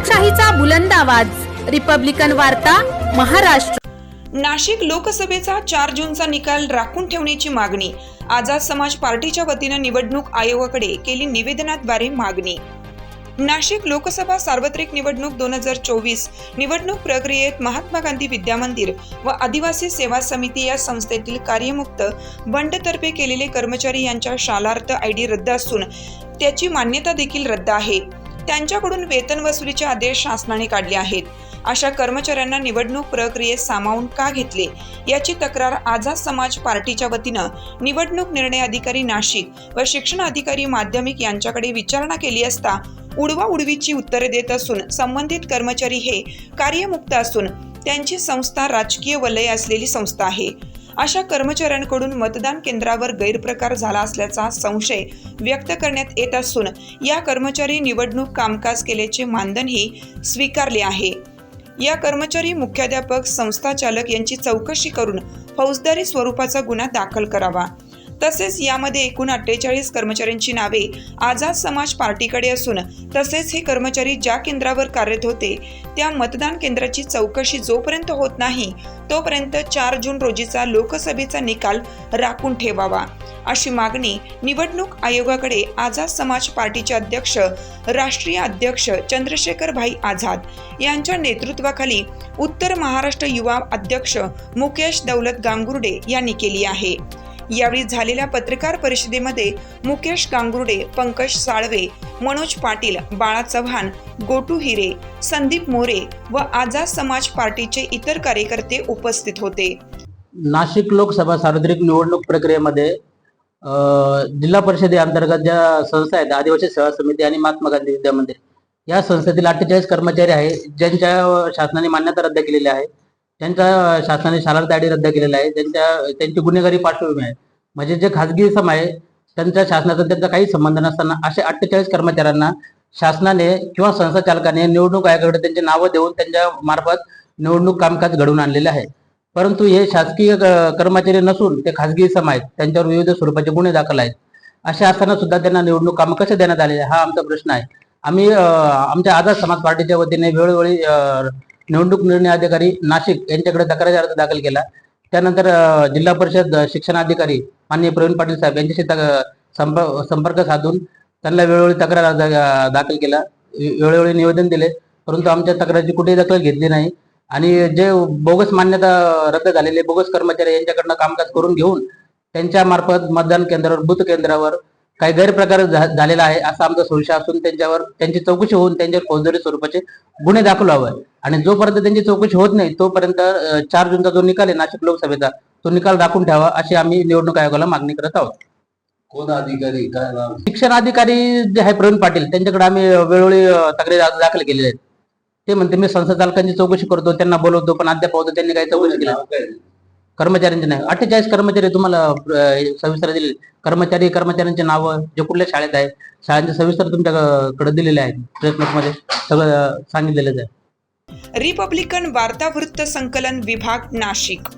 लोकशाहीचा बुलंद आवाज, रिपब्लिकन वार्ता, महाराष्ट्र। नाशिक लोकसभेचा 4 जूनचा निकाल राखून ठेवण्याची मागणी। आझाद समाज पार्टीच्या वतीनं निवडणूक आयोगाकडे केली निवेदनाद्वारे मागणी। नाशिक लोकसभा सार्वत्रिक निवडणूक 2024 निवडणूक प्रक्रियेत महात्मा गांधी विद्यामंदिर व आदिवासी सेवा समिती या संस्थेतील कार्यमुक्त बंडतर्फे केलेले कर्मचारी यांच्या शालार्थ आयडी रद्द असून त्याची मान्यता देखील रद्द आहे। त्यांच्याकडून वेतन वसुलीचे आदेश शासनाने काढले आहेत। अशा कर्मचाऱ्यांना निवडणूक प्रक्रियेत सामावून का घेतले याची तक्रार आझाद समाज पार्टीच्या वतीनं निवडणूक निर्णय अधिकारी नाशिक व शिक्षण अधिकारी माध्यमिक यांच्याकडे विचारणा केली असता उडवाउडवीची उत्तरे देत असून संबंधित कर्मचारी हे कार्यमुक्त असून त्यांची संस्था राजकीय वलय असलेली संस्था आहे। अशा कर्मचाऱ्यांकडून मतदान केंद्रावर गैरप्रकार झाला असल्याचा संशय व्यक्त करण्यात येत असून या कर्मचारी निवडणूक कामकाज केल्याचे मानधनही स्वीकारले आहे। या कर्मचारी मुख्याध्यापक संस्था चालक यांची चौकशी करून फौजदारी स्वरूपाचा गुन्हा दाखल करावा। तसेच यामध्ये एकूण 48 कर्मचाऱ्यांची नावे आझाद समाज पार्टीकडे असून तसेच हे कर्मचारी ज्या केंद्रावर कार्यरत होते त्या मतदान केंद्राची चौकशी जोपर्यंत होत नाही तोपर्यंत 4 जून रोजीचा लोकसभेचा निकाल राखून ठेवावा, अशी मागणी निवडणूक आयोगाकडे आझाद समाज पार्टीचे अध्यक्ष राष्ट्रीय अध्यक्ष चंद्रशेखर भाई आझाद यांच्या नेतृत्वाखाली उत्तर महाराष्ट्र युवा अध्यक्ष मुकेश दौलत गांगुर्डे यांनी केली आहे। यावेळी झालेल्या पत्रकार परिषदेमध्ये मुकेश गांगुर्डे, पंकज साळवे, मनोज पाटील, बाळा चव्हाण, गोटू हिरे, संदीप मोरे व आझाद समाज पार्टीचे इतर कार्यकर्ते उपस्थित होते। नाशिक लोकसभा सार्वत्रिक निवडणूक प्रक्रियेमध्ये जिल्हा परिषदेअंतर्गत ज्या संस्था आहेत आदिवासी सेवा समिती आणि महात्मा गांधी विद्यामंदिर या संस्थेतील 48 कर्मचारी आहेत ज्यांच्या शासनाने मान्यता रद्द केलेली आहे, त्यांच्या शासनाने शालार्थ आयडी रद्द केलेला आहे, त्यांची गुन्हेगारी पार्श्वभूमी आहे। म्हणजे जे खाजगी सम आहे त्यांच्या शासनाचा त्यांचा काही संबंध नसताना अशा 48 कर्मचाऱ्यांना शासनाने किंवा संस्था चालकाने निवडणूक आयोगाकडे त्यांची नावं देऊन त्यांच्या मार्फत निवडणूक कामकाज घडवून आणलेले आहे। परंतु हे शासकीय कर्मचारी नसून ते खाजगी सम आहेत, त्यांच्यावर विविध स्वरूपाचे गुन्हे दाखल आहेत। अशा असताना सुद्धा त्यांना निवडणूक काम कसे देण्यात आले हा आमचा प्रश्न आहे। आम्ही आमच्या आझाद समाज पार्टीच्या वतीने वेळोवेळी निवडणूक निर्णय अधिकारी नाशिक यांच्याकडे तक्रारी अर्ज दाखल केला। त्यानंतर जिल्हा परिषद शिक्षणाधिकारी माननीय प्रवीण पाटील साहेब यांच्याशी संपर्क साधून त्यांना वेळोवेळी तक्रार अर्ज दाखल केला, वेळोवेळी निवेदन दिले, परंतु आमच्या तक्रारीची कुठेही दखल घेतली नाही। आणि जे बोगस मान्यता रद्द झालेले बोगस कर्मचारी यांच्याकडनं कामकाज करून घेऊन त्यांच्या मार्फत मतदान केंद्रावर बूथ केंद्रावर काही गैरप्रकार झालेला आहे असा आमचा संशय असून त्यांच्यावर त्यांची चौकशी होऊन त्यांच्यावर फौजदारी स्वरूपाचे गुन्हे दाखल व्हावे आणि जोपर्यंत त्यांची चौकशी होत नाही तोपर्यंत 4 जूनचा जो निकाल आहे नाशिक लोकसभेचा तो निकाल राखून ठेवा अशी आम्ही निवडणूक आयोगाला मागणी करत आहोत। कोण अधिकारी काय नाव? शिक्षण अधिकारी जे आहे प्रवीण पाटील त्यांच्याकडे आम्ही वेळोवेळी तक्रारी दाखल केलेले आहेत। ते म्हणते मी संस्था चालकांची चौकशी करतो, त्यांना बोलवतो, पण अद्याप त्यांनी काही चौकशी केली कर्मचाऱ्यांचे नाही। 48 कर्मचारी तुम्हाला सविस्तर दिले कर्मचाऱ्यांचे नाव जे कुठल्या शाळेत आहे शाळांचे सविस्तर तुमच्याकडे दिलेले आहेत, प्रेस नोटमध्ये सगळं सांगितलेलं आहे। रिपब्लिकन वार्ता वृत्त संकलन विभाग नाशिक।